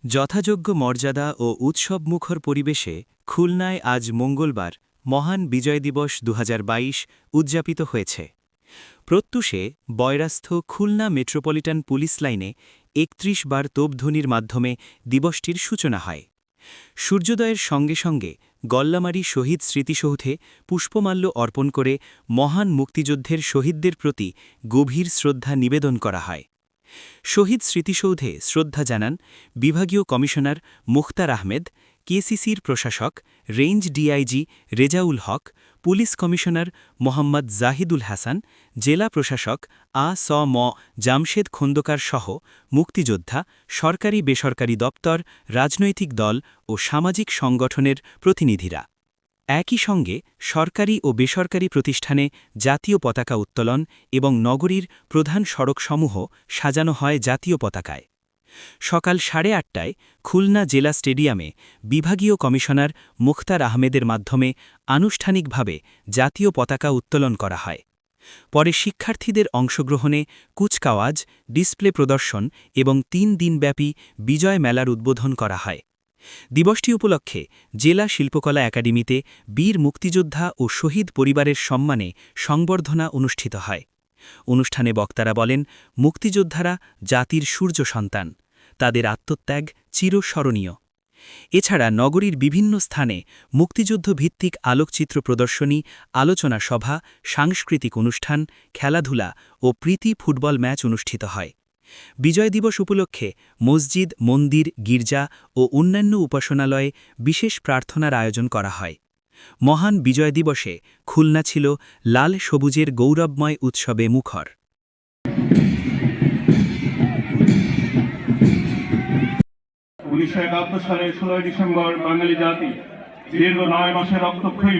যথাযোগ্য মর্যাদা ও উৎসবমুখর পরিবেশে খুলনায় আজ মঙ্গলবার মহান বিজয় দিবস ২০২২ উদযাপিত হয়েছে। প্রত্যুষে বয়রাস্থ খুলনা মেট্রোপলিটন পুলিশ লাইনে ৩১ বার তোপধ্বনির মাধ্যমে দিবসটির সূচনা হয়। সূর্যোদয়ের সঙ্গে সঙ্গে গল্লামারী শহীদ স্মৃতিসৌধে পুষ্পমাল্য অর্পণ করে মহান মুক্তিযুদ্ধের শহীদদের প্রতি গভীর শ্রদ্ধা নিবেদন করা হয়। শহীদ স্মৃতিসৌধে শ্রদ্ধা জানান বিভাগীয় কমিশনার মুখতার আহমেদ, কেসিসির প্রশাসক range DIG Rezaul Haque, police commissioner Mohammad Zahidul Hasan, জেলা প্রশাসক ম জামশেদ খন্দকার সহ মুক্তিযোদ্ধা, সরকারি বেসরকারি দপ্তর, রাজনৈতিক দল ও সামাজিক সংগঠনের প্রতিনিধিরা। একই সঙ্গে সরকারি ও বেসরকারি প্রতিষ্ঠানে জাতীয় পতাকা উত্তোলন এবং নগরীর প্রধান সড়কসমূহ সাজানো হয় জাতীয় পতাকায়। সকাল ৮:৩০টায় খুলনা জেলা স্টেডিয়ামে বিভাগীয় কমিশনার মুখতার আহমেদের মাধ্যমে আনুষ্ঠানিকভাবে জাতীয় পতাকা উত্তোলন করা হয়। পরে শিক্ষার্থীদের অংশগ্রহণে কুচকাওয়াজ, ডিসপ্লে প্রদর্শন এবং ৩ দিনব্যাপী বিজয় মেলার উদ্বোধন করা হয়। দিবসটি উপলক্ষে জেলা শিল্পকলা একাডেমিতে বীর মুক্তিযোদ্ধা ও শহীদ পরিবারের সম্মানে সংবর্ধনা অনুষ্ঠিত হয়। অনুষ্ঠানে বক্তারা বলেন, মুক্তিযোদ্ধারা জাতির সূর্য সন্তান, তাদের আত্মত্যাগ চিরস্মরণীয়। এছাড়া নগরীর বিভিন্ন স্থানে মুক্তিযুদ্ধভিত্তিক আলোকচিত্র প্রদর্শনী, আলোচনা সভা, সাংস্কৃতিক অনুষ্ঠান, খেলাধুলা ও প্রীতি ফুটবল ম্যাচ অনুষ্ঠিত হয়। বিজয় দিবস উপলক্ষে মসজিদ, মন্দির, গির্জা ও অন্যান্য উপাসনালয়ে বিশেষ প্রার্থনার আয়োজন করা হয়। মহান বিজয় দিবসে খুলনা ছিল লাল সবুজের গৌরবময় উৎসবে মুখর। ১৯৭১ সালের ১৬ ডিসেম্বর বাঙালি জাতি দীর্ঘ ৯ মাসের রক্তক্ষয়ী